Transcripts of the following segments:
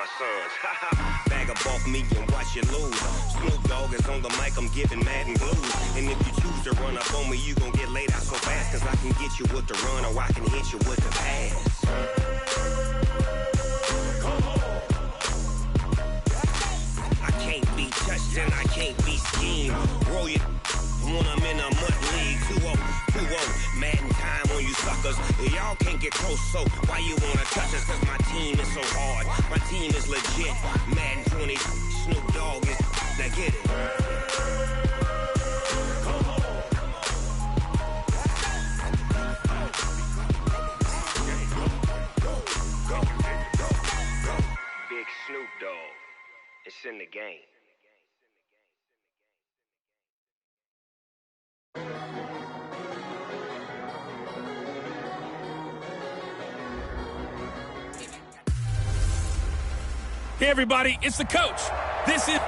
my sons. Bag of bulk me and watch you lose. Snoop Dogg is on the mic, I'm giving Madden blues. And if you choose to run up on me, you gon' get laid out so fast. Cause I can get you with the run or I can hit you with the pass. I can't be touched and I can't be schemed. Roll you when I'm in a mud league. 2-0, 2-0, Madden time on you suckers. Y'all can't get close, so why you wanna touch us? Cause my team is so hard, my team is legit. Madden 20, Snoop Dogg is, now get it. Big Snoop Dogg, it's in the game. Hey, everybody, it's the coach. This is...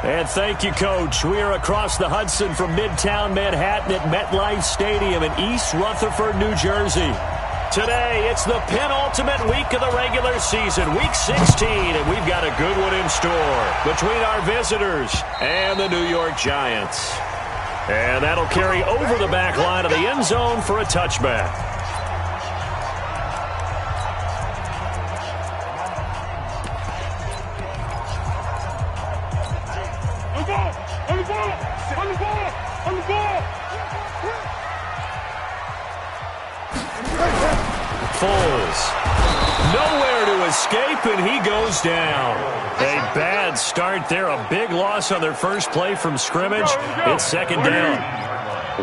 And thank you, Coach. We are across the Hudson from Midtown Manhattan at MetLife Stadium in East Rutherford, New Jersey. Today, it's the penultimate week of the regular season, Week 16, and we've got a good one in store between our visitors and the New York Giants. And that'll carry over the back line of the end zone for a touchback. Nowhere to escape, and he goes down. A bad start there, a big loss on their first play from scrimmage. It's second down.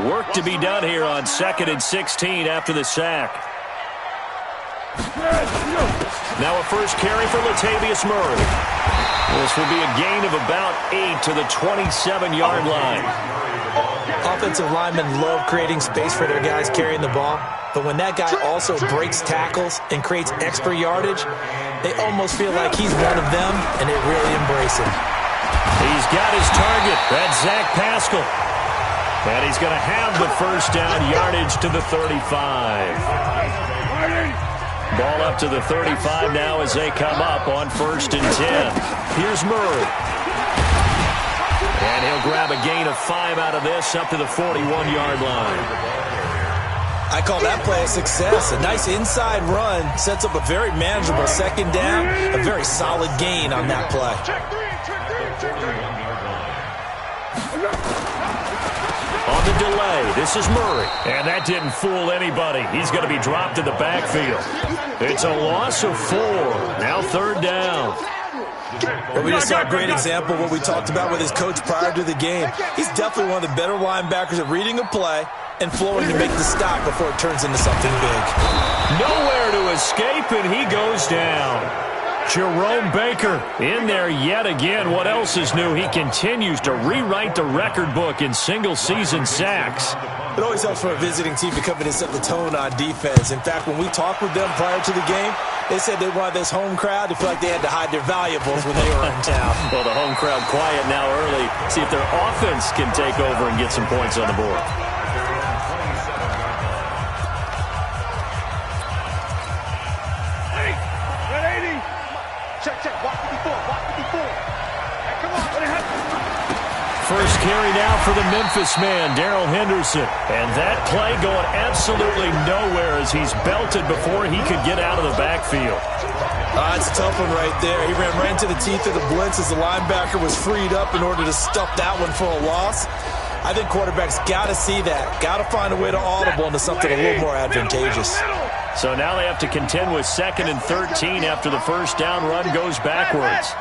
Work to be done here on 2nd and 16 after the sack. Now a first carry for Latavius Murray. This will be a gain of about 8 to the 27-yard line. Offensive linemen love creating space for their guys carrying the ball. But when that guy also breaks tackles and creates extra yardage, they almost feel like he's one of them, and they really embrace him. He's got his target. That's Zach Pascal. And he's going to have the first down, yardage to the 35. Ball up to the 35 now as they come up on 1st and 10. Here's Murray. And he'll grab a gain of 5 out of this up to the 41-yard line. I call that play a success. A nice inside run sets up a very manageable second down, a very solid gain on that play. On the delay, this is Murray. And that didn't fool anybody. He's going to be dropped in the backfield. It's a loss of 4. Now 3rd down. Well, we just saw a great example of what we talked about with his coach prior to the game. He's definitely one of the better linebackers at reading a play and flowing to make the stop before it turns into something big. Nowhere to escape, and he goes down. Jerome Baker in there yet again. What else is new? He continues to rewrite the record book in single-season sacks. It always helps for a visiting team to come in and set the tone on defense. In fact, when we talked with them prior to the game, they said they wanted this home crowd to feel like they had to hide their valuables when they were in town. Well, the home crowd quiet now early. See if their offense can take over and get some points on the board. First carry now for the Memphis man, Darrell Henderson. And that play going absolutely nowhere as he's belted before he could get out of the backfield. It's a tough one right there. He ran right into the teeth of the blitz as the linebacker was freed up in order to stuff that one for a loss. I think quarterbacks got to see that. Got to find a way to audible into something a little more advantageous. So now they have to contend with 2nd and 13 after the first down run goes backwards.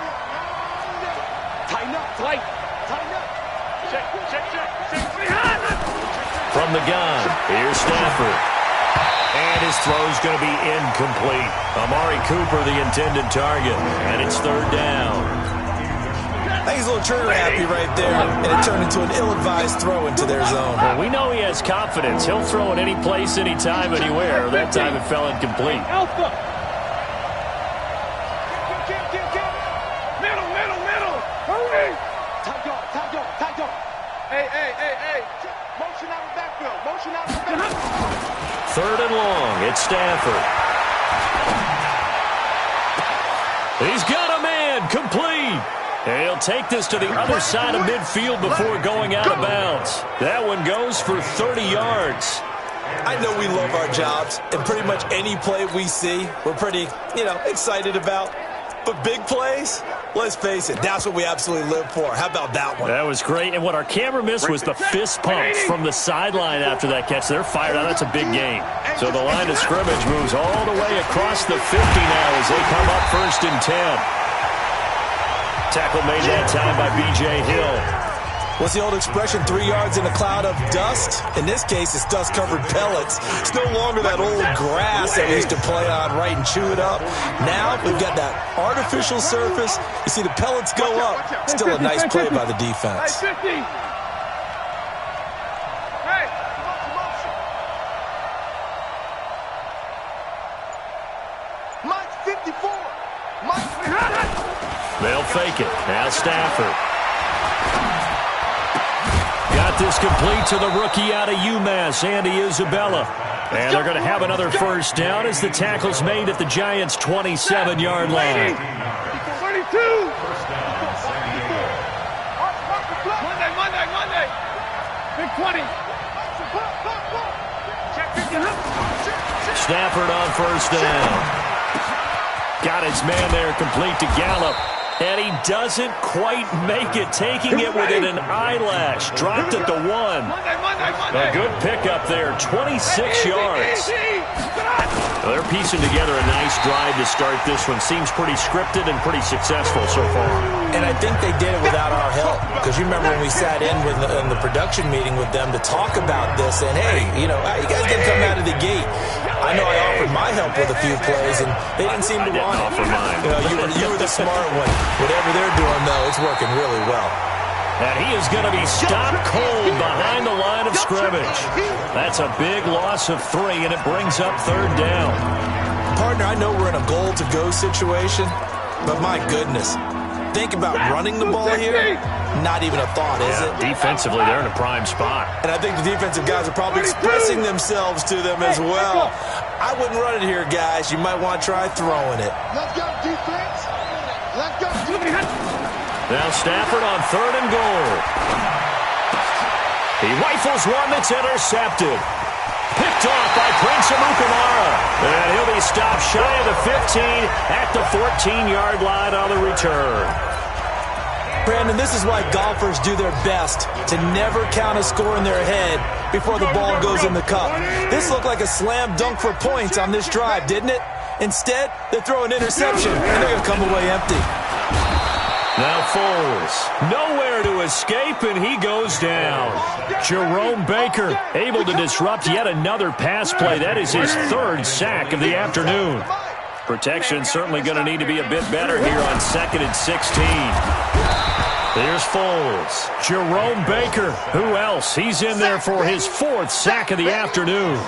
Tighten up, tight. From the gun, here's Stafford. And his throw's going to be incomplete. Amari Cooper, the intended target. And it's 3rd down. I think he's a little trigger happy right there, and it turned into an ill-advised throw into their zone. Well, we know he has confidence. He'll throw it any place, anytime, anywhere. That time it fell incomplete. Alpha. Middle. Hurry. Tight dog. Hey. Motion out of the backfield. 3rd and long. It's Stafford. He's got a man, complete. He'll take this to the other side of midfield before going out of bounds. That one goes for 30 yards. I know we love our jobs, and pretty much any play we see, we're pretty, excited about. But big plays, let's face it, that's what we absolutely live for. How about that one? That was great, and what our camera missed was the fist pumps from the sideline after that catch. They're fired out. That's a big gain. So the line of scrimmage moves all the way across the 50 now as they come up 1st and 10. Tackle made that time by B.J. Hill. What's the old expression, 3 yards in a cloud of dust? In this case, it's dust-covered pellets. It's no longer that old grass that we used to play on, right, and chew it up. Now we've got that artificial surface. You see the pellets go up. Still a nice play by the defense. Mike 54. They'll fake it. Now Stafford. Got this complete to the rookie out of UMass, Andy Isabella. And they're going to have another first down as the tackle's made at the Giants' 27-yard line. 32. Monday. Big 20. Stafford on first down. Got his man there, complete to Gallup. And he doesn't quite make it, taking it within an eyelash. Dropped at the 1. A good pickup there, 26 yards. Well, they're piecing together a nice drive to start this one. Seems pretty scripted and pretty successful so far. And I think they did it without our help. Because you remember when we sat in the production meeting with them to talk about this. And, hey, you guys didn't come out of the gate. I know I offered my help with a few plays, and they didn't seem to want it. Offer mine. You were the smart one. Whatever they're doing, though, it's working really well. And he is going to be stopped cold behind the line of scrimmage. That's a big loss of 3, and it brings up 3rd down. Partner, I know we're in a goal-to-go situation, but my goodness. Think about running the ball here. Not even a thought, is it? Defensively, they're in a prime spot. And I think the defensive guys are probably expressing themselves to them as well. I wouldn't run it here, guys. You might want to try throwing it. Let's go, defense. Let's go, defense. Now Stafford on 3rd and goal. He rifles one that's intercepted. Picked off by Prince Amukamara. And he'll be stopped shy of the 15 at the 14-yard line on the return. Brandon, this is why golfers do their best to never count a score in their head before the ball goes in the cup. This looked like a slam dunk for points on this drive, didn't it? Instead, they throw an interception, and they're going to come away empty. Now Foles, nowhere to escape, and he goes down. Jerome Baker able to disrupt yet another pass play. That is his 3rd sack of the afternoon. Protection certainly going to need to be a bit better here on 2nd and 16. Here's Foles. Jerome Baker. Who else? He's in there for his 4th sack of the afternoon.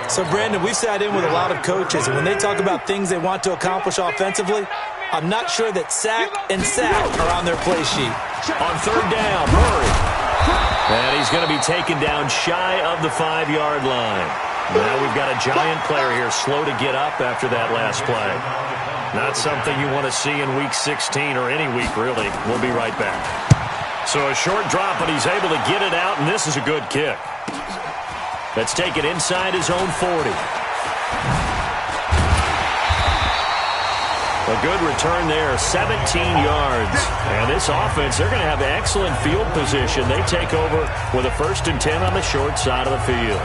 So, Brandon, we've sat in with a lot of coaches, and when they talk about things they want to accomplish offensively, I'm not sure that sack and sack are on their play sheet. On 3rd down, Murray. And he's going to be taken down shy of the 5-yard line. Now we've got a Giant player here slow to get up after that last play. Not something you want to see in Week 16 or any week, really. We'll be right back. So a short drop, but he's able to get it out, and this is a good kick. Let's take it inside his own 40. A good return there, 17 yards. And this offense, they're going to have excellent field position. They take over with a 1st and 10 on the short side of the field.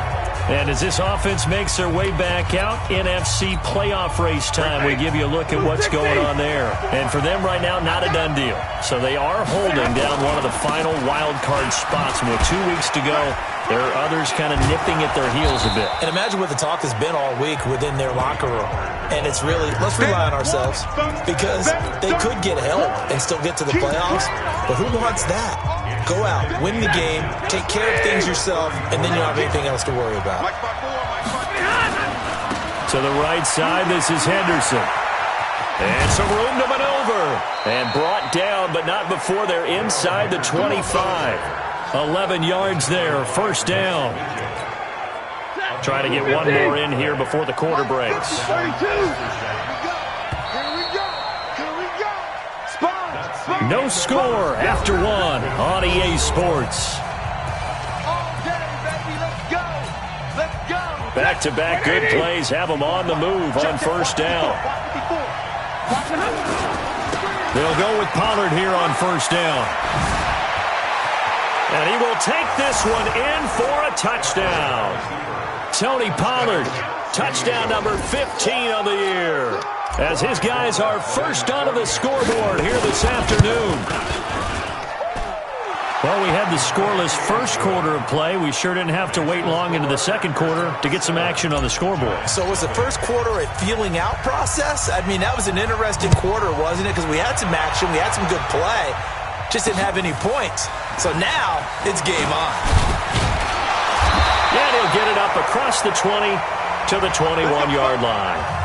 And as this offense makes their way back out, NFC playoff race time, we give you a look at what's going on there. And for them right now, not a done deal. So they are holding down one of the final wild card spots. And with 2 weeks to go, there are others kind of nipping at their heels a bit. And imagine what the talk has been all week within their locker room. And it's really, let's rely on ourselves, because they could get help and still get to the playoffs. But who wants that? Go out, win the game, take care of things yourself, and then you don't have anything else to worry about. To the right side, this is Henderson. And some room to maneuver. And brought down, but not before they're inside the 25. 11 yards there, 1st down. Try to get one more in here before the quarter breaks. 32. Here we go. No score after one on EA Sports. Back-to-back good plays have them on the move on first down. They'll go with Pollard here on first down. And he will take this one in for a touchdown. Tony Pollard, touchdown number 15 of the year, as his guys are first onto the scoreboard here this afternoon. Well, we had the scoreless first quarter of play. We sure didn't have to wait long into the second quarter to get some action on the scoreboard. So was the first quarter a feeling out process? I mean, that was an interesting quarter, wasn't it? Because we had some action, we had some good play, just didn't have any points. So now it's game on. And he'll get it up across the 20 to the 21-yard line.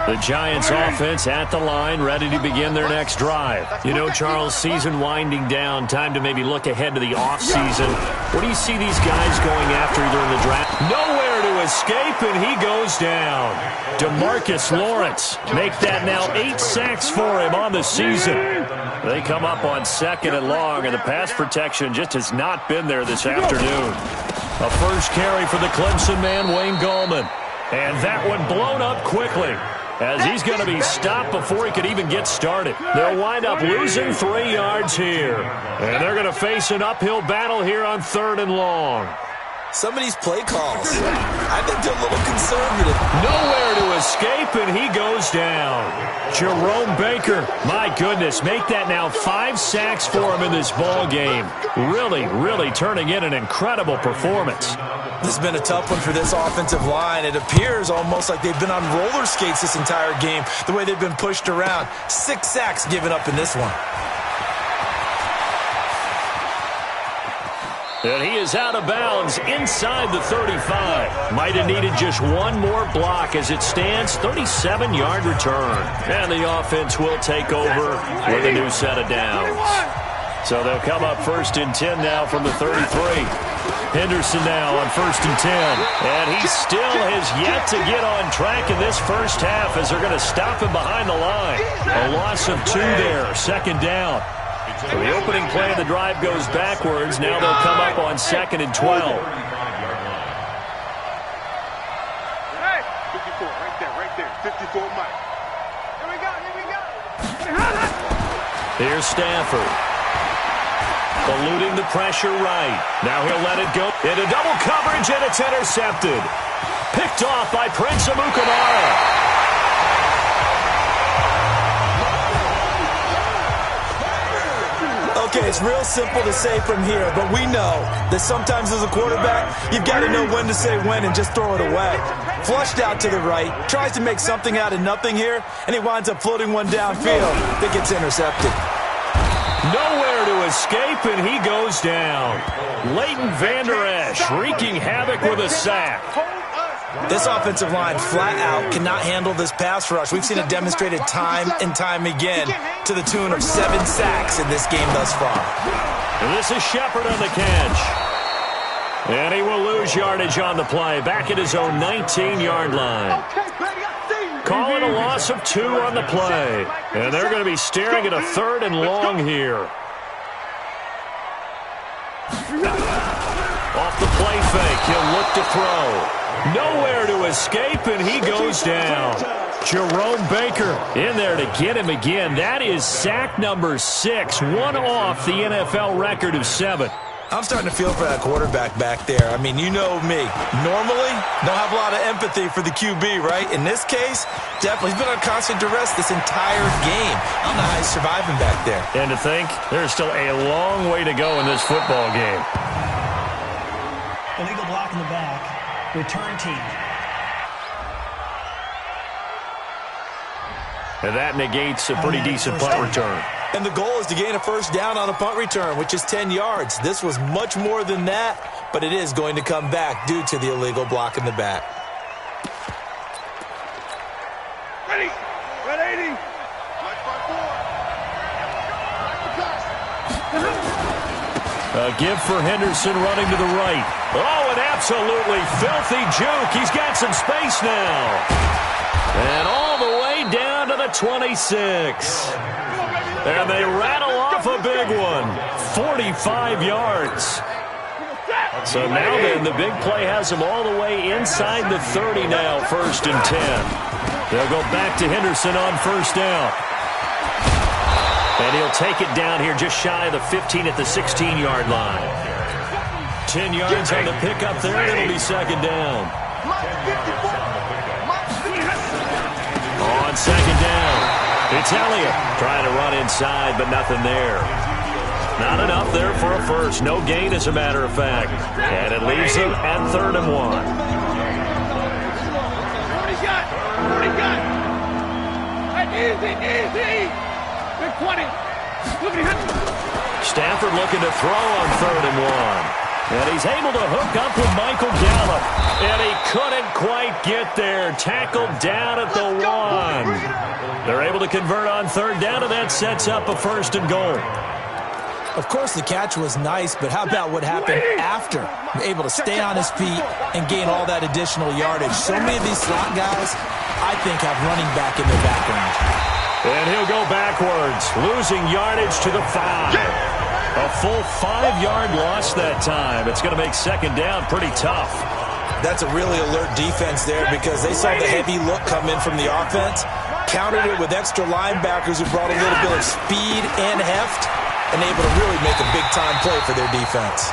The Giants offense at the line, ready to begin their next drive. You know, Charles, season winding down, time to maybe look ahead to the offseason. What do you see these guys going after either in the draft? Nowhere to escape, and he goes down. DeMarcus Lawrence, make that now 8 sacks for him on the season. They come up on second and long, and the pass protection just has not been there this afternoon. A first carry for the Clemson man, Wayne Gallman. And that one blown up quickly, as he's going to be stopped before he could even get started. They'll wind up losing 3 yards here. And they're going to face an uphill battle here on third and long. Some of these play calls, I think they're a little conservative. Nowhere to escape, and he goes down. Jerome Baker, my goodness, make that now 5 sacks for him in this ball game. Really turning in an incredible performance. This has been a tough one for this offensive line. It appears almost like they've been on roller skates this entire game, the way they've been pushed around. 6 sacks given up in this one. And he is out of bounds inside the 35. Might have needed just one more block as it stands. 37-yard return. And the offense will take over with a new set of downs. So they'll come up first and 10 now from the 33. Henderson now on first and 10. And he still has yet to get on track in this first half as they're going to stop him behind the line. A loss of 2 there, second down. So the opening play of the drive goes backwards. Now they'll come up on second and 12. Hey, 54, right there. 54, Mike. Here we go. Here's Stafford. Eluding the pressure right. Now he'll let it go into double coverage, and it's intercepted. Picked off by Prince Amukamara. Okay, it's real simple to say from here, but we know that sometimes as a quarterback, you've got to know when to say when and just throw it away. Flushed out to the right, tries to make something out of nothing here, and he winds up floating one downfield that gets intercepted. Nowhere to escape, and he goes down. Leighton Vander Esch wreaking havoc with a sack. This offensive line flat out cannot handle this pass rush. We've seen it demonstrated time and time again to the tune of 7 sacks in this game thus far. And this is Shepard on the catch. And he will lose yardage on the play, back at his own 19-yard line. Calling a loss of 2 on the play. And they're going to be staring at a third and long here. Off the play fake, he'll look to throw. Nowhere to escape, and he goes down. Jerome Baker in there to get him again. That is sack number 6, one off the NFL record of 7. I'm starting to feel for that quarterback back there. I mean, you know me. Normally, don't have a lot of empathy for the QB, right? In this case, definitely. He's been on constant duress this entire game. I don't know how he's surviving back there. And to think, there's still a long way to go in this football game. Illegal block in the back. Return team. And that negates a pretty decent punt return. And the goal is to gain a first down on a punt return, which is 10 yards. This was much more than that, but it is going to come back due to the illegal block in the back. Ready. 180. A give for Henderson running to the right. Oh, an absolutely filthy juke. He's got some space now. And all the way down to the 26. And they rattle off a big one. 45 yards. So now then, the big play has them all the way inside the 30 now, 1st and 10. They'll go back to Henderson on 1st down. And he'll take it down here just shy of the 15 at the 16-yard line. 10 yards on the pickup there, and it'll be 2nd down. On 2nd down, it's Elliott trying to run inside, but nothing there. Not enough there for a first. No gain, as a matter of fact. And it leaves them at 3rd and 1. What he got? What he got? Easy. Big 20. Look at him. Stafford looking to throw on 3rd and 1. And he's able to hook up with Michael Gallup. And he couldn't quite get there. Tackled down at the 1. They're able to convert on 3rd down, and that sets up a 1st and goal. Of course, the catch was nice, but how about what happened after? Able to stay on his feet and gain all that additional yardage. So many of these slot guys, I think, have running back in their background. And he'll go backwards, losing yardage to the 5. A full 5-yard loss that time. It's going to make 2nd down pretty tough. That's a really alert defense there because they saw the heavy look come in from the offense, countered it with extra linebackers who brought a little bit of speed and heft, and able to really make a big-time play for their defense.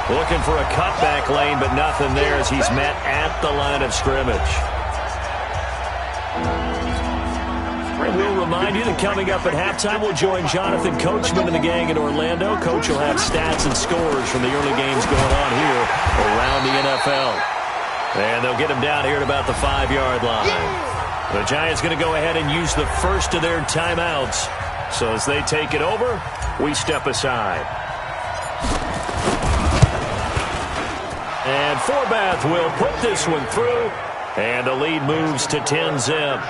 Looking for a cutback lane, but nothing there as he's met at the line of scrimmage. We'll remind you that coming up at halftime, we'll join Jonathan Coachman and the gang in Orlando. Coach will have stats and scores from the early games going on here around the NFL. And they'll get him down here at about the 5-yard line. The Giants going to go ahead and use the first of their timeouts. So as they take it over, we step aside. And Forbath will put this one through. And the lead moves to 10-zip.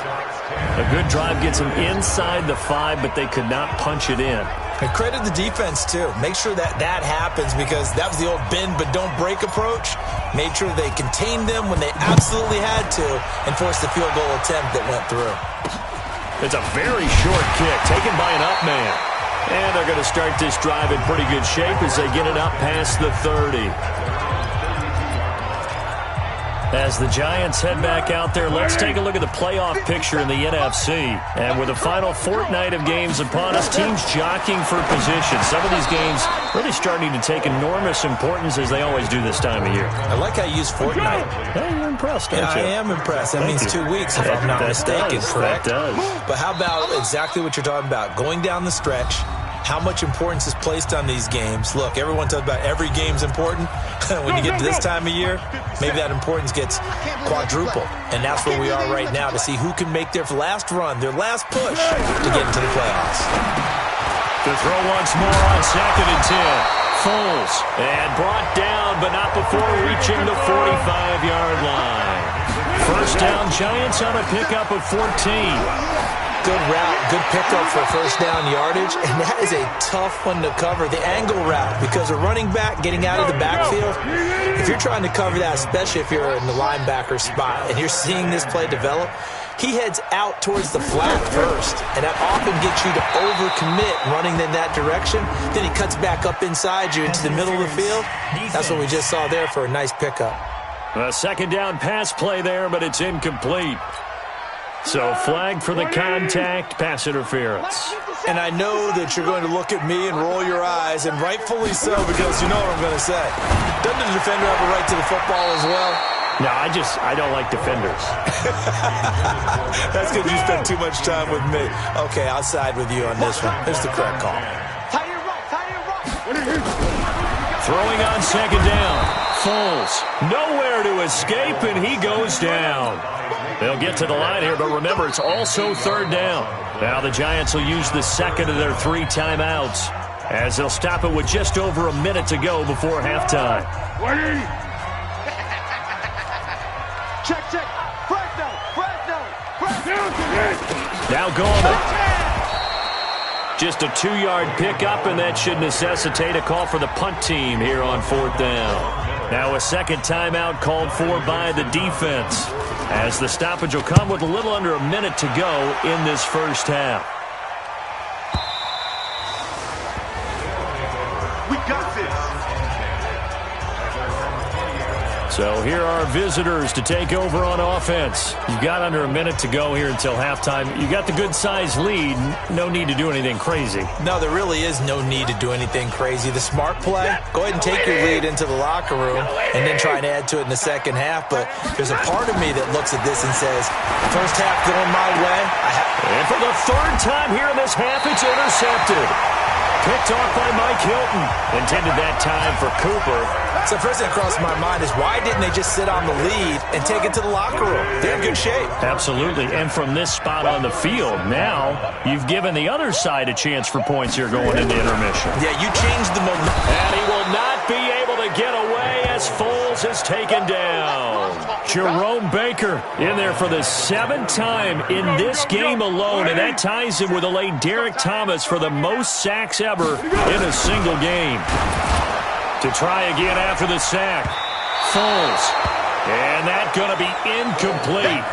A good drive gets them inside the 5, but they could not punch it in. And credit the defense, too. Make sure that happens because that was the old bend but don't break approach. Made sure they contained them when they absolutely had to and forced the field goal attempt that went through. It's a very short kick taken by an up man. And they're going to start this drive in pretty good shape as they get it up past the 30. As the Giants head back out there, let's take a look at the playoff picture in the NFC. And with the final fortnight of games upon us, teams jockeying for position. Some of these games really starting to take enormous importance as they always do this time of year. I like how you use fortnight. Hey, you're impressed, don't you? I am impressed. That means 2 weeks, if I'm not mistaken, correct? That does. But how about exactly what you're talking about? Going down the stretch, how much importance is placed on these games. Look, everyone talks about every game's important. When you get to this time of year, maybe that importance gets quadruple. And that's where we are right now to see who can make their last run, their last push to get into the playoffs. To throw once more on 2nd and 10. Foles. And brought down, but not before reaching the 45-yard line. 1st down, Giants on a pickup of 14. Good route, good pickup for first down yardage, and that is a tough one to cover, the angle route, because a running back getting out of the backfield, if you're trying to cover that, especially if you're in the linebacker spot and you're seeing this play develop, he heads out towards the flat first, and that often gets you to overcommit running in that direction. Then he cuts back up inside you into the middle of the field. That's what we just saw there for a nice pickup. A 2nd down pass play there, but it's incomplete. So flag for the contact, pass interference. And I know that you're going to look at me and roll your eyes, and rightfully so, because you know what I'm going to say. Doesn't the defender have a right to the football as well? No, I don't like defenders. That's because you spend too much time with me. Okay, I'll side with you on this one. It's the correct call. Throwing on 2nd down. Foles, nowhere to escape, and he goes down. They'll get to the line here, but remember, it's also 3rd down. Now the Giants will use the 2nd of their 3 timeouts as they'll stop it with just over a minute to go before halftime. Check. Now Gallman. Just a 2-yard pickup, and that should necessitate a call for the punt team here on 4th down. Now a second timeout called for by the defense, as the stoppage will come with a little under a minute to go in this first half. We got this. So here are visitors to take over on offense. You've got under a minute to go here until halftime. You got the good-sized lead. No need to do anything crazy. No, there really is no need to do anything crazy. The smart play, go ahead and take your lead into the locker room and then try and add to it in the second half. But there's a part of me that looks at this and says, first half going my way. And for the third time here in this half, it's intercepted. Picked off by Mike Hilton. Intended that time for Cooper. So first thing that crossed my mind is, why didn't they just sit on the lead and take it to the locker room? They're in good shape. Absolutely. And from this spot on the field, now you've given the other side a chance for points here going into intermission. Yeah, you changed the momentum. And he will not be able to get away as Foles is taken down. Jerome Baker in there for the 7th time in this game alone, and that ties him with a late Derek Thomas for the most sacks ever in a single game. To try again after the sack. Foles. And that's going to be incomplete.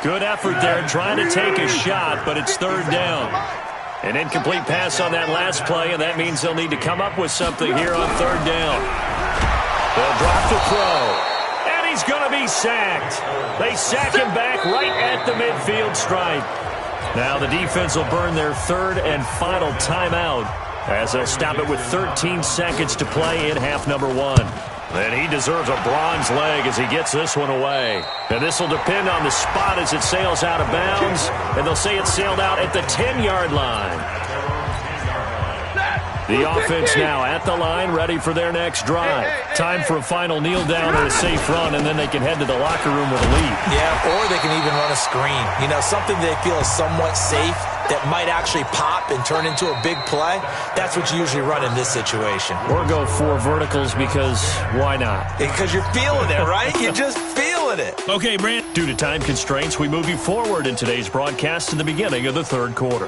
Good effort there trying to take a shot, but it's third down. An incomplete pass on that last play, and that means they'll need to come up with something here on third down. They'll drop the throw. And he's going to be sacked. They sack him back right at the midfield stripe. Now the defense will burn their third and final timeout, as they'll stop it with 13 seconds to play in half number 1. And he deserves a bronze leg as he gets this one away. And this will depend on the spot as it sails out of bounds. And they'll say it sailed out at the 10-yard line. The offense now at the line, ready for their next drive. Time for a final kneel down or a safe run, and then they can head to the locker room with a lead. Yeah, or they can even run a screen. You know, something they feel is somewhat safe that might actually pop and turn into a big play. That's what you usually run in this situation. Or go 4 verticals, because why not? Because you're feeling it, right? You're just feeling it. Okay, Brand. Due to time constraints, we move you forward in today's broadcast to the beginning of the third quarter.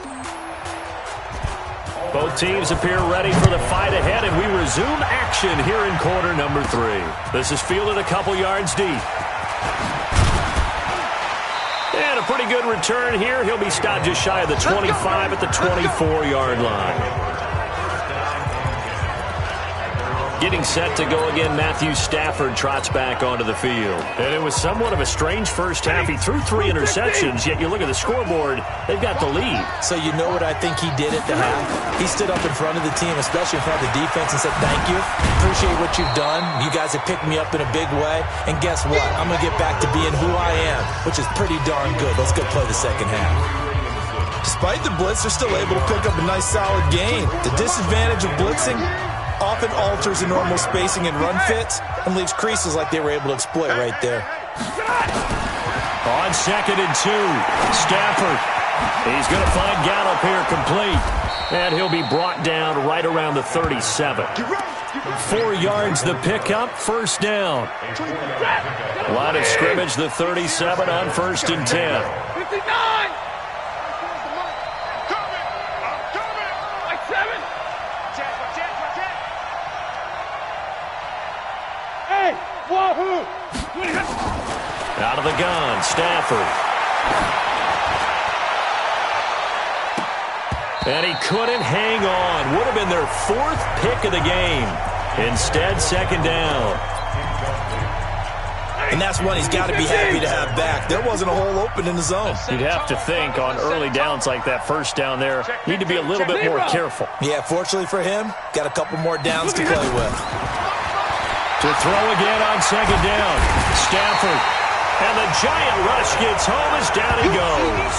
Both teams appear ready for the fight ahead, and we resume action here in quarter number 3. This is fielded a couple yards deep. And a pretty good return here. He'll be stopped just shy of the 25 at the 24-yard line. Getting set to go again, Matthew Stafford trots back onto the field. And it was somewhat of a strange first half. He threw 3 interceptions, yet you look at the scoreboard, they've got the lead. So you know what I think he did at the half? He stood up in front of the team, especially in front of the defense, and said, thank you. Appreciate what you've done. You guys have picked me up in a big way. And guess what? I'm going to get back to being who I am, which is pretty darn good. Let's go play the second half. Despite the blitz, they're still able to pick up a nice, solid gain. The disadvantage of blitzing often alters the normal spacing and run fits and leaves creases like they were able to exploit right there. On 2nd and 2, Stafford. He's going to find Gallup here complete. And he'll be brought down right around the 37. 4 yards the pickup, first down. Line of scrimmage, the 37 on 1st and 10. 59! Wahoo! Out of the gun, Stafford. And he couldn't hang on. Would have been their 4th pick of the game. Instead, second down. And that's one he's got to be happy to have back. There wasn't a hole open in the zone. You'd have to think on early downs like that first down there, need to be a little bit more careful. Yeah, fortunately for him, got a couple more downs to play with. To throw again on second down. Stafford. And the giant rush gets home as down he goes.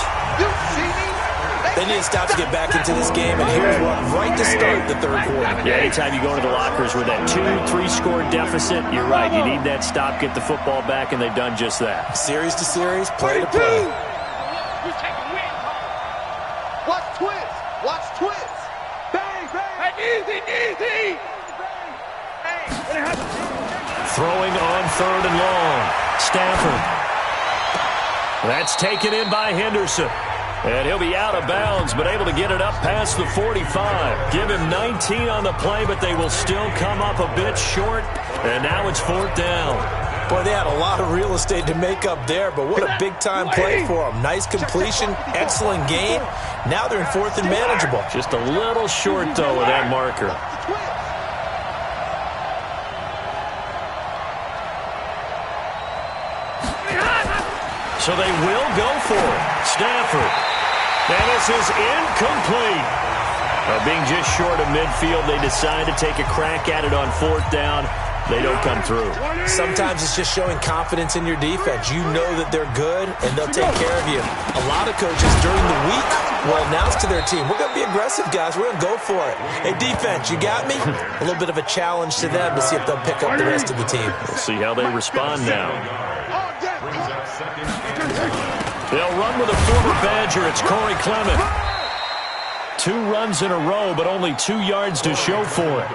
They need to stop to get back into this game, and here's one right to start the third quarter. Yeah, anytime you go to the lockers with that 2-3 score deficit, you're right. You need that stop, get the football back, and they've done just that. Series to series, play to play. Watch twist! Watch twist! Bang, bang! Easy, easy! Throwing on 3rd and long. Stafford. That's taken in by Henderson. And he'll be out of bounds, but able to get it up past the 45. Give him 19 on the play, but they will still come up a bit short And now it's 4th down. Boy, they had a lot of real estate to make up there, but what a big-time play for them. Nice completion, excellent game. Now they're in 4th and manageable. Just a little short, though, of that marker. So they will go for it. Stafford. And this is incomplete. Being just short of midfield, they decide to take a crack at it on 4th down. They don't come through. Sometimes it's just showing confidence in your defense. You know that they're good, and they'll take care of you. A lot of coaches during the week will announce to their team, we're going to be aggressive, guys. We're going to go for it. Hey, defense, you got me? A little bit of a challenge to them to see if they'll pick up the rest of the team. We'll see how they respond now. They'll run with a former Badger. It's Corey Clement. 2 runs in a row, but only 2 yards to show for it.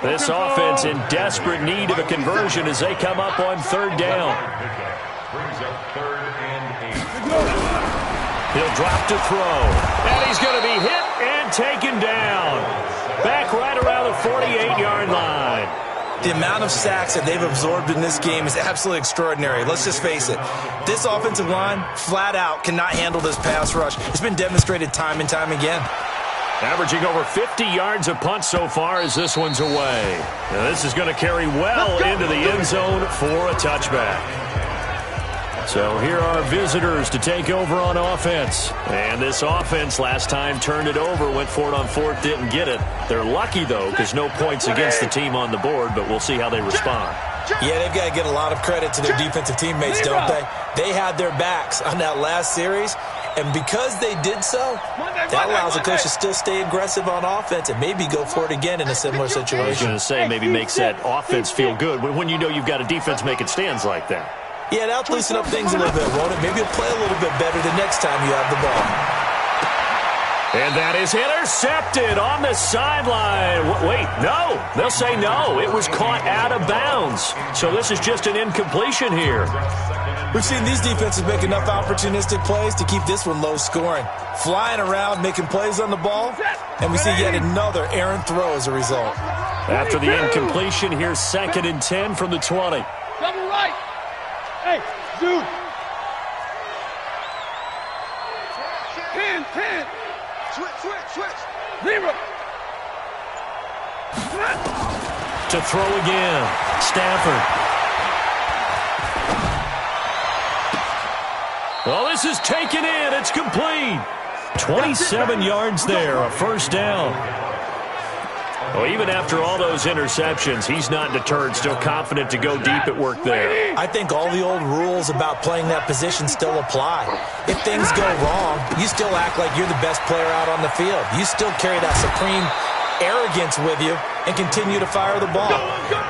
This offense in desperate need of a conversion as they come up on 3rd down. He'll drop to throw. And he's going to be hit and taken down. Back right around the 48-yard line. The amount of sacks that they've absorbed in this game is absolutely extraordinary. Let's just face it. This offensive line, flat out, cannot handle this pass rush. It's been demonstrated time and time again. Averaging over 50 yards a punt so far as this one's away. Now this is going to carry well into the end zone for a touchback. So here are visitors to take over on offense. And this offense last time turned it over, went for it on 4th, didn't get it. They're lucky, though, because no points against the team on the board, but we'll see how they respond. Yeah, they've got to get a lot of credit to their defensive teammates, don't they? They had their backs on that last series, and because they did so, that allows the coach to still stay aggressive on offense and maybe go for it again in a similar situation. I was going to say, maybe makes that offense feel good when you know you've got a defense making stands like that. Yeah, that'll loosen up things a little bit, won't it? Maybe you'll play a little bit better the next time you have the ball. And that is intercepted on the sideline. Wait, no. They'll say no. It was caught out of bounds. So this is just an incompletion here. We've seen these defenses make enough opportunistic plays to keep this one low scoring. Flying around, making plays on the ball, and we see yet another errant throw as a result. After the incompletion, here's 2nd and 10 from the 20. Double right. Hey, dude. 10. Switch. 0. To throw again. Stafford. Well, this is taken in. It's complete. 27 yards there, a 1st down. Well, even after all those interceptions, he's not deterred, still confident to go deep at work there. I think all the old rules about playing that position still apply. If things go wrong, you still act like you're the best player out on the field. You still carry that supreme arrogance with you and continue to fire the ball.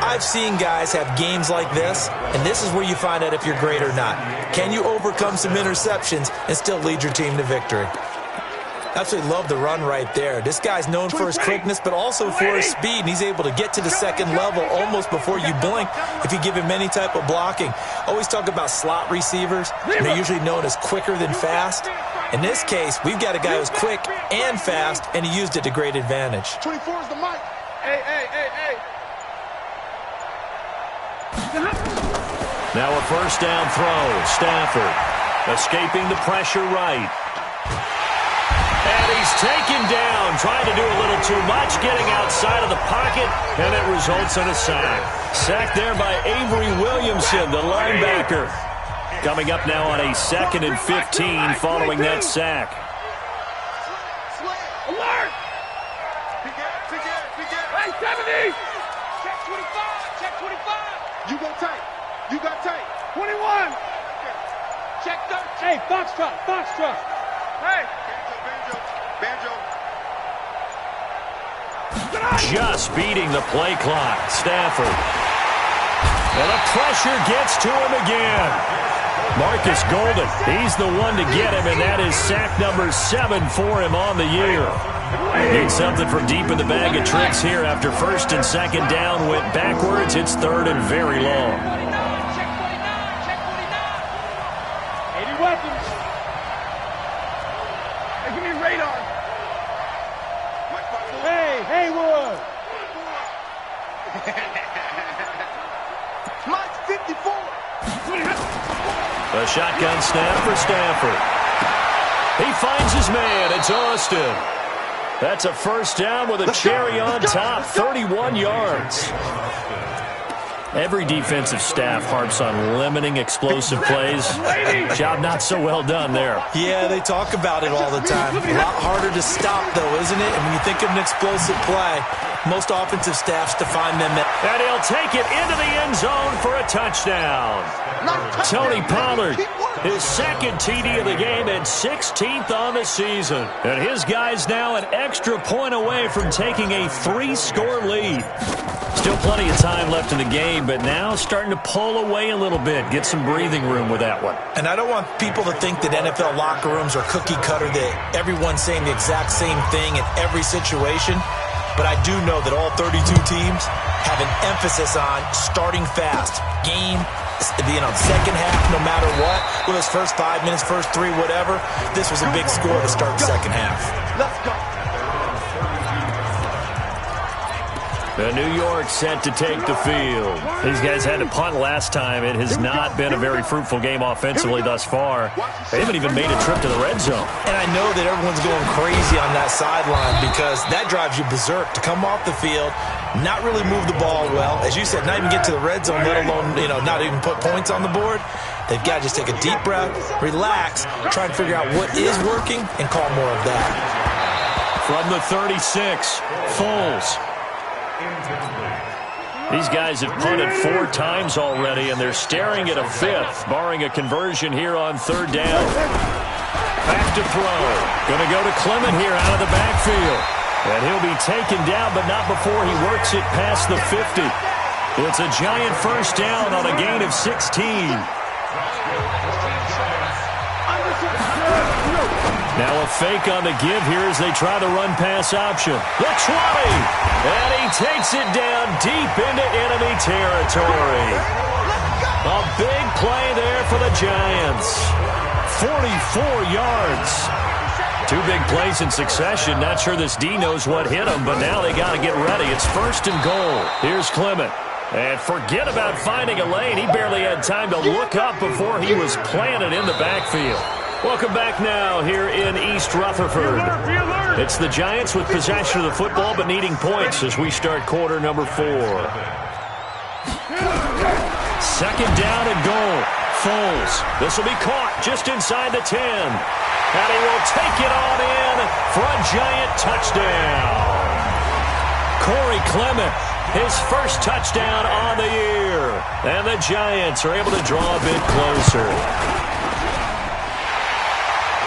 I've seen guys have games like this, and this is where you find out if you're great or not. Can you overcome some interceptions and still lead your team to victory? Absolutely love the run right there. This guy's known for his quickness, but also for his speed, and he's able to get to the 2nd level almost before you blink if you give him any type of blocking. Always talk about slot receivers, and they're usually known as quicker than fast. In this case, we've got a guy who's quick and fast, and he used it to great advantage. 24 is the mic. Hey. Now a 1st down throw. Stafford escaping the pressure right. And he's taken down, trying to do a little too much, getting outside of the pocket, and it results in a sack. Sacked there by Avery Williamson, the linebacker. Coming up now on a 2nd and 15 following that sack. Alert! Hey, 70! Check 25! You got tape. 21! Check 13! Hey, Foxtrot! Hey! Banjo! Just beating the play clock. Stafford. And the pressure gets to him again. Marcus Golden, he's the one to get him, and that is sack number 7 for him on the year. Need something from deep in the bag of tricks here after 1st and 2nd down went backwards. It's 3rd and very long. Check 49! 80 weapons! Hey, give me radar! Hey, Haywood! A shotgun snap for Stafford. He finds his man. It's Austin. That's a first down with a cherry on top, 31 yards. Every defensive staff harps on limiting explosive plays. Job not so well done there. Yeah, they talk about it all the time. A lot harder to stop, though, isn't it? And when you think of an explosive play, most offensive staffs define them. And he'll take it into the end zone for a touchdown. Tony Pollard, his second TD of the game and 16th on the season. And his guy's now an extra point away from taking a 3-score lead. Still plenty of time left in the game, but now starting to pull away a little bit. Get some breathing room with that one. And I don't want people to think that NFL locker rooms are cookie cutter, that everyone's saying the exact same thing in every situation. But I do know that all 32 teams have an emphasis on starting fast. Game, second half, no matter what. Whether it's first 5 minutes, first 3, whatever. This was a big score to start the second half. Let's go. The New York set to take the field. These guys had to punt last time. It has not been a very fruitful game offensively thus far. They haven't even made a trip to the red zone. And I know that everyone's going crazy on that sideline because that drives you berserk to come off the field, not really move the ball well. As you said, not even get to the red zone, let alone, not even put points on the board. They've got to just take a deep breath, relax, try and figure out what is working, and call more of that. From the 36, Foles. These guys have punted 4 times already, and they're staring at a 5th, barring a conversion here on 3rd down. Back to throw. Going to go to Clement here out of the backfield. And he'll be taken down, but not before he works it past the 50. It's a giant first down on a gain of 16. Now a fake on the give here as they try the run-pass option. The 20! And he takes it down deep into enemy territory. A big play there for the Giants. 44 yards. 2 big plays in succession. Not sure this D knows what hit him, but now they got to get ready. It's 1st and goal. Here's Clement. And forget about finding a lane. He barely had time to look up before he was planted in the backfield. Welcome back now here in East Rutherford. It's the Giants with possession of the football but needing points as we start quarter number 4. 2nd down and goal. Foles. This will be caught just inside the 10. And he will take it on in for a Giant touchdown. Corey Clement, his first touchdown on the year. And the Giants are able to draw a bit closer.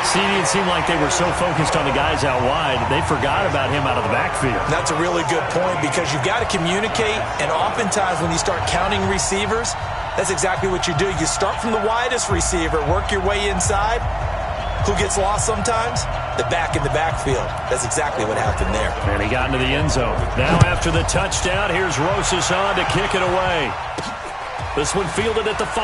See, it seemed like they were so focused on the guys out wide, they forgot about him out of the backfield. That's a really good point because you've got to communicate, and oftentimes when you start counting receivers, that's exactly what you do. You start from the widest receiver, work your way inside. Who gets lost sometimes? The back in the backfield. That's exactly what happened there. And he got into the end zone. Now after the touchdown, here's Rosas on to kick it away. This one fielded at the 5.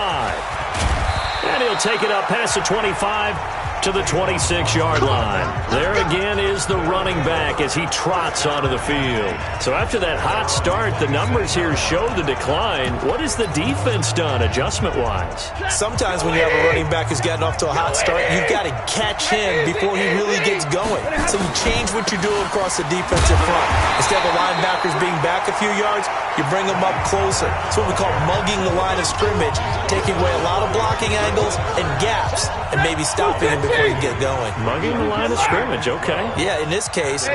And he'll take it up past the 25 to the 26-yard line. There again is the running back as he trots onto the field. So after that hot start, the numbers here show the decline. What has the defense done adjustment-wise? Sometimes when you have a running back who's gotten off to a hot start, you've got to catch him before he really gets going. So you change what you do across the defensive front. Instead of the linebackers being back a few yards, you bring them up closer. It's what we call mugging the line of scrimmage, taking away a lot of blocking angles and gaps, and maybe stopping him before you get going. Mugging the line of scrimmage, okay. Yeah, in this case.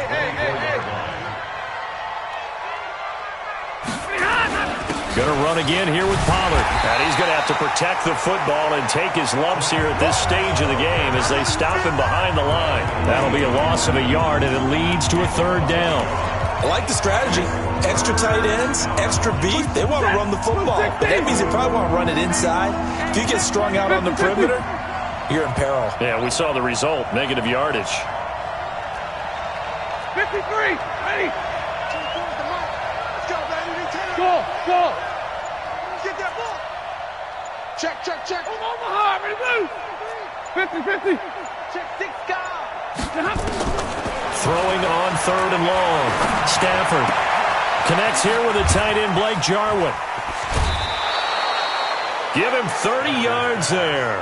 Going to run again here with Pollard. And he's going to have to protect the football and take his lumps here at this stage of the game as they stop him behind the line. That'll be a loss of a yard, and it leads to a 3rd down. I like the strategy. Extra tight ends, extra beef. They want to run the football. But that means they probably want to run it inside. If you get strung out on the perimeter, you're in peril. Yeah, we saw the result. Negative yardage. 53. Ready. Let's go, baby. Go. Get that ball. Check. Omaha, ready, move. 50. Check 6 guys. Throwing on 3rd and long. Stafford connects here with a tight end, Blake Jarwin. Give him 30 yards there.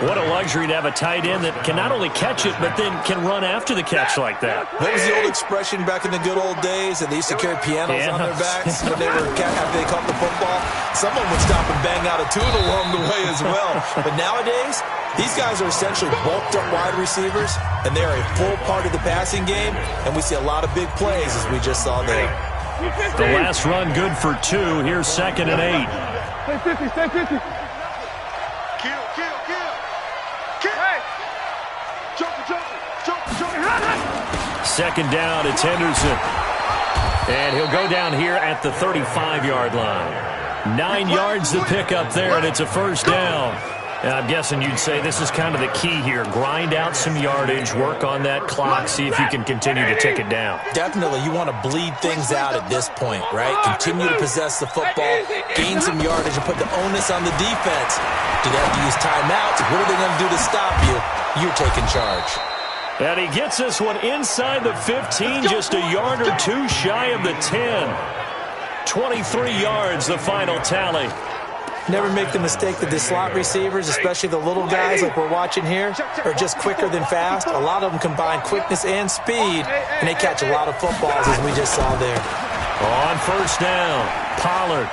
What a luxury to have a tight end that can not only catch it, but then can run after the catch like that. What was the old expression back in the good old days that they used to carry pianos on their backs when they were after they caught the football? Someone would stop and bang out a tune along the way as well. But nowadays, these guys are essentially bulked up wide receivers, and they're a full part of the passing game, and we see a lot of big plays as we just saw there. The last run good for 2. Here's 2nd and 8. Stay 50, stay 50. Kill. Hey! Jump. 2nd down, it's Henderson. And he'll go down here at the 35-yard line. 9 yards to pick up there, and it's a 1st down. And I'm guessing you'd say this is kind of the key here. Grind out some yardage, work on that clock, see if you can continue to tick it down. Definitely, you want to bleed things out at this point, right? Continue to possess the football, gain some yardage, and put the onus on the defense. Do they have to use timeouts? What are they going to do to stop you? You're taking charge. And he gets this one inside the 15, just a yard or 2 shy of the 10. 23 yards, the final tally. Never make the mistake that the slot receivers, especially the little guys like we're watching here, are just quicker than fast. A lot of them combine quickness and speed, and they catch a lot of footballs, as we just saw there. On 1st down, Pollard.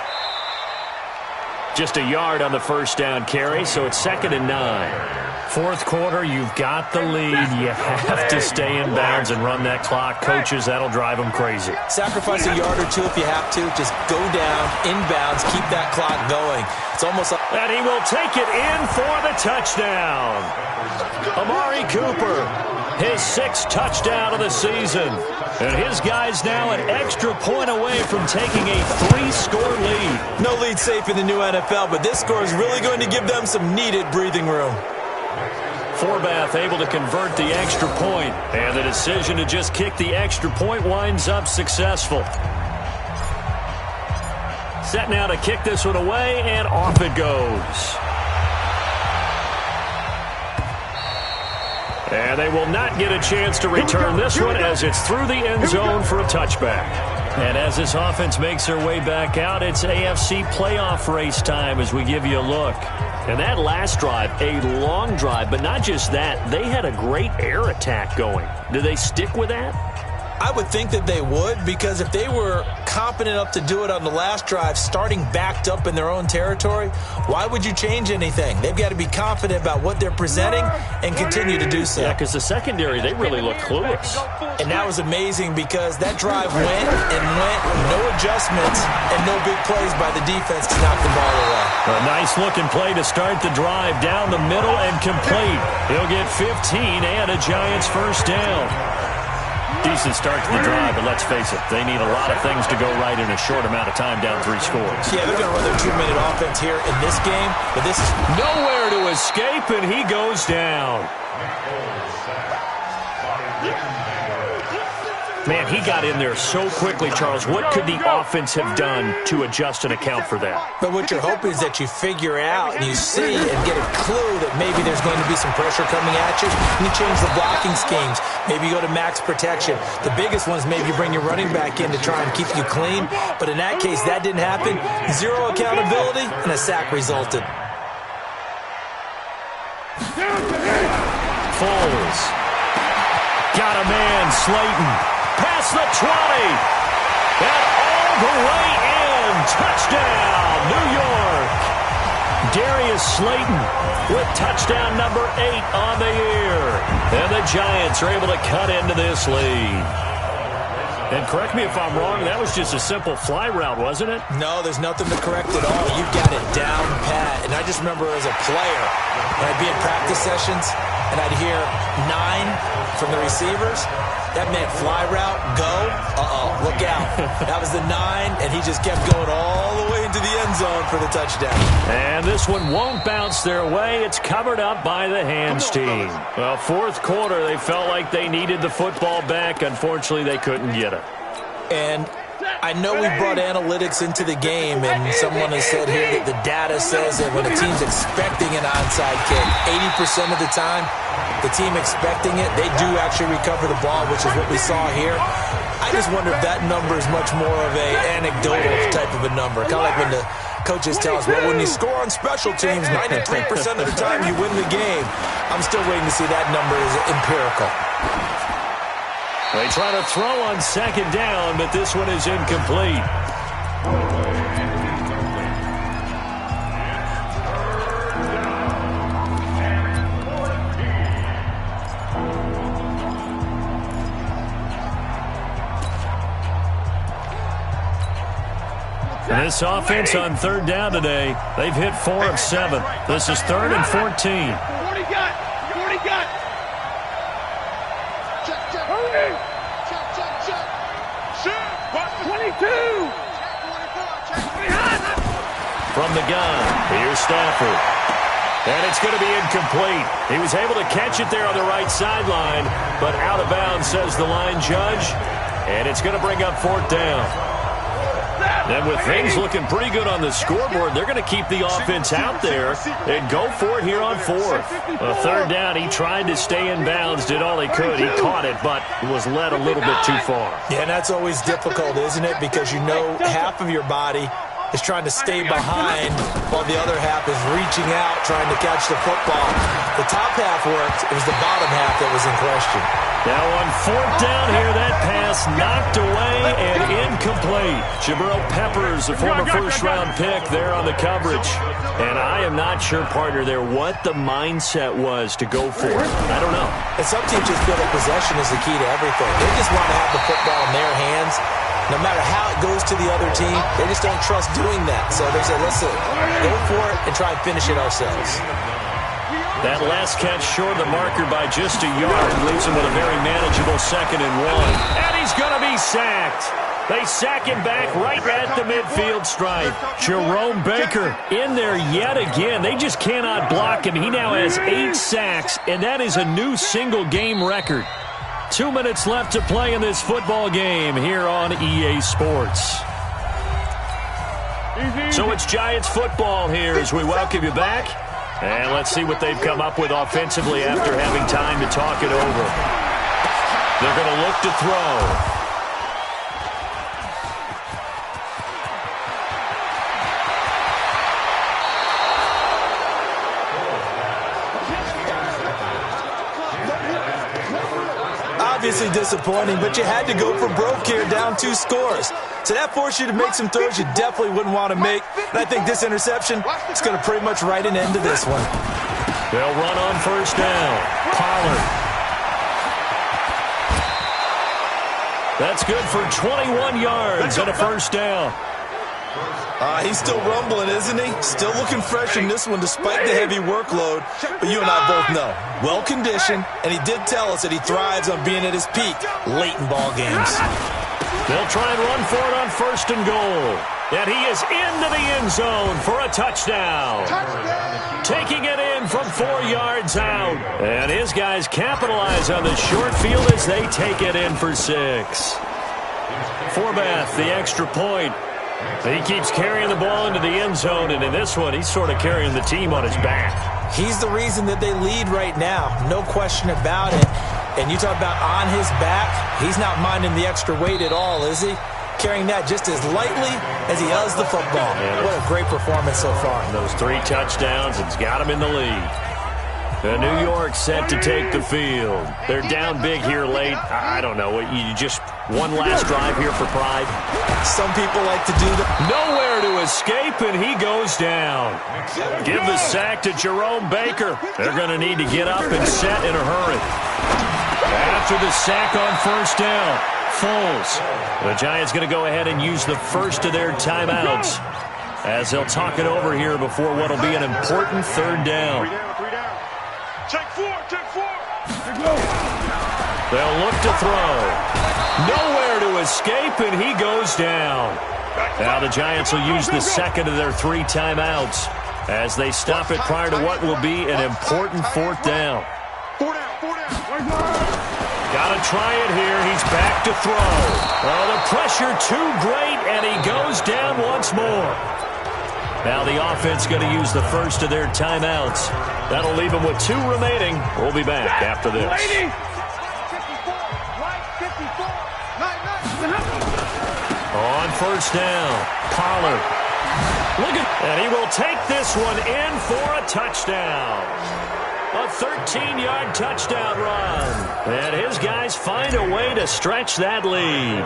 Just a yard on the 1st down carry, so it's 2nd and 9. 4th quarter, you've got the lead. You have to stay in bounds and run that clock. Coaches, that'll drive them crazy. Sacrifice a yard or 2 if you have to. Just go down, inbounds, keep that clock going. It's almost like... And he will take it in for the touchdown. Amari Cooper, his 6th touchdown of the season. And his guys now an extra point away from taking a 3-score lead. No lead safe in the new NFL, but this score is really going to give them some needed breathing room. Forbath able to convert the extra point, and the decision to just kick the extra point winds up successful. Set now to kick this one away, and off it goes. And they will not get a chance to return this one as it's through the end zone for a touchback. And as this offense makes their way back out, it's AFC playoff race time as we give you a look. And that last drive, a long drive, but not just that. They had a great air attack going. Do they stick with that? I would think that they would, because if they were competent enough to do it on the last drive, starting backed up in their own territory, why would you change anything? They've got to be confident about what they're presenting and continue to do so. Yeah, because the secondary, they really looked clueless. And that was amazing because that drive went, no adjustments, and no big plays by the defense to knock the ball away. A nice-looking play to start the drive down the middle and complete. He'll get 15 and a Giants 1st down. Decent start to the drive, but let's face it, they need a lot of things to go right in a short amount of time down 3 scores. Yeah, they're going to run their 2-minute offense here in this game, but this is nowhere to escape, and he goes down. Man, he got in there so quickly, Charles. What could the offense have done to adjust and account for that? But what you're hoping is that you figure out and you see and get a clue that maybe there's going to be some pressure coming at you. You change the blocking schemes. Maybe you go to max protection. The biggest one is maybe you bring your running back in to try and keep you clean. But in that case, that didn't happen. 0 accountability, and a sack resulted. Foles. Got a man, Slayton. Past the 20. And all the way in. Touchdown, New York. Darius Slayton with touchdown number 8 on the year. And the Giants are able to cut into this lead. And correct me if I'm wrong, that was just a simple fly route, wasn't it? No, there's nothing to correct at all. You've got it down pat. And I just remember as a player, when I'd be in practice sessions, and I'd hear 9 from the receivers. That meant fly route, go, look out. That was the 9, and he just kept going all the way into the end zone for the touchdown. And this one won't bounce their way. It's covered up by the hands team. Well, 4th quarter, they felt like they needed the football back. Unfortunately, they couldn't get it. And I know we brought analytics into the game, and someone has said here that the data says that when a team's expecting an onside kick, 80% of the time, the team expecting it, they do actually recover the ball, which is what we saw here. I just wonder if that number is much more of a anecdotal type of a number. Kind of like when the coaches tell us, well, when you score on special teams, 93% of the time you win the game. I'm still waiting to see that number as empirical. They try to throw on second down, but this one is incomplete. This offense on third down today, they've hit 4 of 7. This is 3rd and 14. 40 got. Check. 22. From the gun, here's Stafford. And it's going to be incomplete. He was able to catch it there on the right sideline, but out of bounds, says the line judge. And it's going to bring up 4th down. And with things looking pretty good on the scoreboard, they're going to keep the offense out there and go for it here on 4th. A 3rd down, he tried to stay in bounds, did all he could. He caught it, but was led a little bit too far. Yeah, and that's always difficult, isn't it? Because you know half of your body is trying to stay behind while the other half is reaching out, trying to catch the football. The top half worked. It was the bottom half that was in question. Now on 4th down here, that pass knocked away and incomplete. Jabril Peppers, a former first-round pick there on the coverage. And I am not sure, partner, there what the mindset was to go for it. I don't know. And some teams just feel that possession is the key to everything. They just want to have the football in their hands. No matter how it goes to the other team, they just don't trust doing that. So they say, listen, go for it and try and finish it ourselves. That last catch short of the marker by just a yard leaves him with a very manageable 2nd and 1. And he's going to be sacked. They sack him back right at the midfield stripe. Jerome Baker in there yet again. They just cannot block him. He now has 8 sacks, and that is a new single-game record. 2 minutes left to play in this football game here on EA Sports. So it's Giants football here as we welcome you back. And let's see what they've come up with offensively after having time to talk it over. They're going to look to throw. Obviously disappointing, but you had to go for broke here, down 2 scores. So that forced you to make some throws you definitely wouldn't want to make. And I think this interception is going to pretty much write an end to this one. They'll run on 1st down. Pollard. That's good for 21 yards and a 1st down. He's still rumbling, isn't he? Still looking fresh in this one despite the heavy workload. But you and I both know, well-conditioned, and he did tell us that he thrives on being at his peak late in ball games. They'll try and run for it on 1st and goal. And he is into the end zone for a touchdown. Taking it in from 4 yards out. And his guys capitalize on the short field as they take it in for 6. Forbath, the extra point. He keeps carrying the ball into the end zone, and in this one, he's sort of carrying the team on his back. He's the reason that they lead right now, no question about it. And you talk about on his back, he's not minding the extra weight at all, is he? Carrying that just as lightly as he does the football. Yeah, what a great performance so far. Those 3 touchdowns, it's got him in the lead. The New York set to take the field. They're down big here late. I don't know. You just one last drive here for pride. Some people like to do that. Nowhere to escape, and he goes down. Give the sack to Jerome Baker. They're going to need to get up and set in a hurry. After the sack on 1st down, Foles. The Giants going to go ahead and use the first of their timeouts as they'll talk it over here before what will be an important 3rd down. Check 4. They'll look to throw. Nowhere to escape, and he goes down. Now the Giants will use the 2nd of their 3 timeouts as they stop it prior to what will be an important 4th down. 4 down. Got to try it here. He's back to throw. Oh, the pressure too great, and he goes down once more. Now the offense going to use the first of their timeouts. That'll leave them with 2 remaining. We'll be back after this. first down. Pollard. And he will take this one in for a touchdown. A 13-yard touchdown run. And his guys find a way to stretch that lead.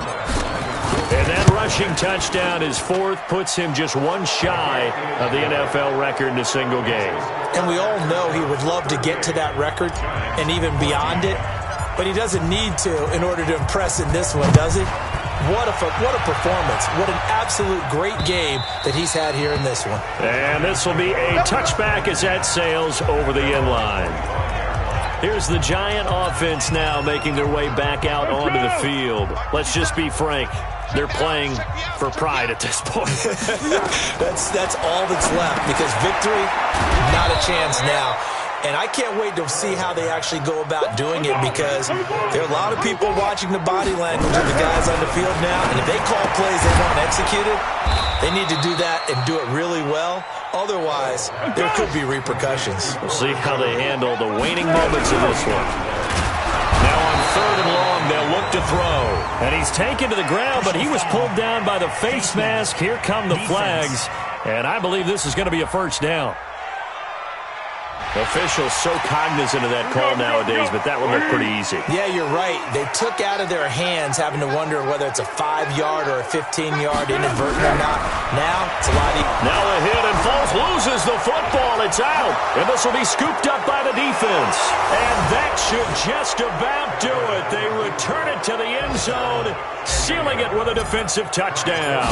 And that rushing touchdown, his fourth, puts him just one shy of the NFL record in a single game. And we all know he would love to get to that record and even beyond it. But he doesn't need to in order to impress in this one, does he? What a performance. What an absolute great game that he's had here in this one. And this will be a touchback as that sails over the end line. Here's the Giant offense now making their way back out onto the field. Let's just be frank. They're playing for pride at this point. That's all that's left, because victory, not a chance now. And I can't wait to see how they actually go about doing it, because there are a lot of people watching the body language of the guys on the field now. And if they call plays they want executed, they need to do that and do it really well. Otherwise, there could be repercussions. We'll see how they handle the waning moments of this one. Now on 3rd and long, they'll look to throw. And he's taken to the ground, but he was pulled down by the face mask. Here come the flags. And I believe this is going to be a first down. Officials so cognizant of that call nowadays, but that one looked pretty easy. Yeah, you're right. They took out of their hands having to wonder whether it's a 5-yard or a 15-yard inadvertent or not. Now, it's a lot easier. Now a hit, and Foles loses the football. It's out. And this will be scooped up by the defense. And that should just about do it. They return it to the end zone, sealing it with a defensive touchdown.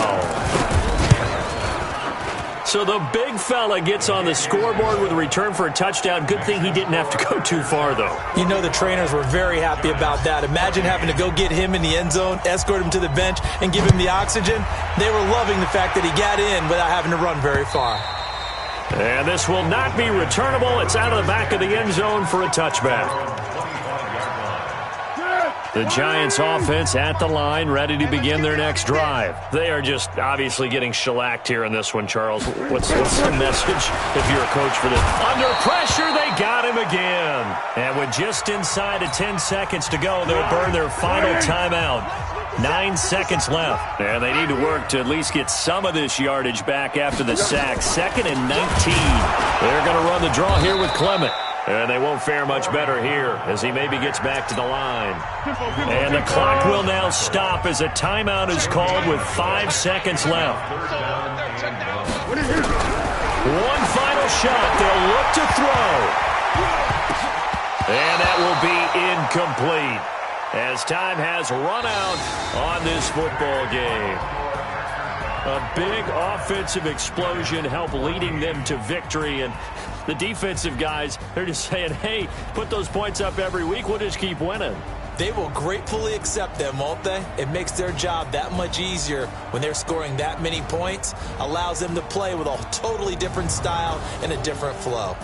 So the big fella gets on the scoreboard with a return for a touchdown. Good thing he didn't have to go too far, though. You know the trainers were very happy about that. Imagine having to go get him in the end zone, escort him to the bench, and give him the oxygen. They were loving the fact that he got in without having to run very far. And this will not be returnable. It's out of the back of the end zone for a touchback. The Giants offense at the line, ready to begin their next drive. They are just obviously getting shellacked here in this one, Charles. What's the message if you're a coach for this? Under pressure, they got him again. And with just inside of 10 seconds to go, they'll burn their final timeout. 9 seconds left. And they need to work to at least get some of this yardage back after the sack. 2nd and 19. They're going to run the draw here with Clement. And they won't fare much better here as he maybe gets back to the line. And the clock will now stop as a timeout is called with 5 seconds left. One final shot. They'll look to throw. And that will be incomplete as time has run out on this football game. A big offensive explosion helped leading them to victory, and the defensive guys, they're just saying, hey, put those points up every week, we'll just keep winning. They will gratefully accept them, won't they? It makes their job that much easier when they're scoring that many points, allows them to play with a totally different style and a different flow.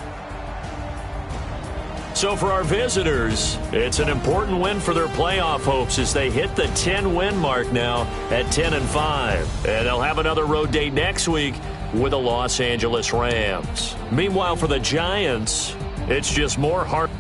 So for our visitors, it's an important win for their playoff hopes as they hit the 10-win mark now at 10-5. And they'll have another road date next week with the Los Angeles Rams. Meanwhile, for the Giants, it's just more heart.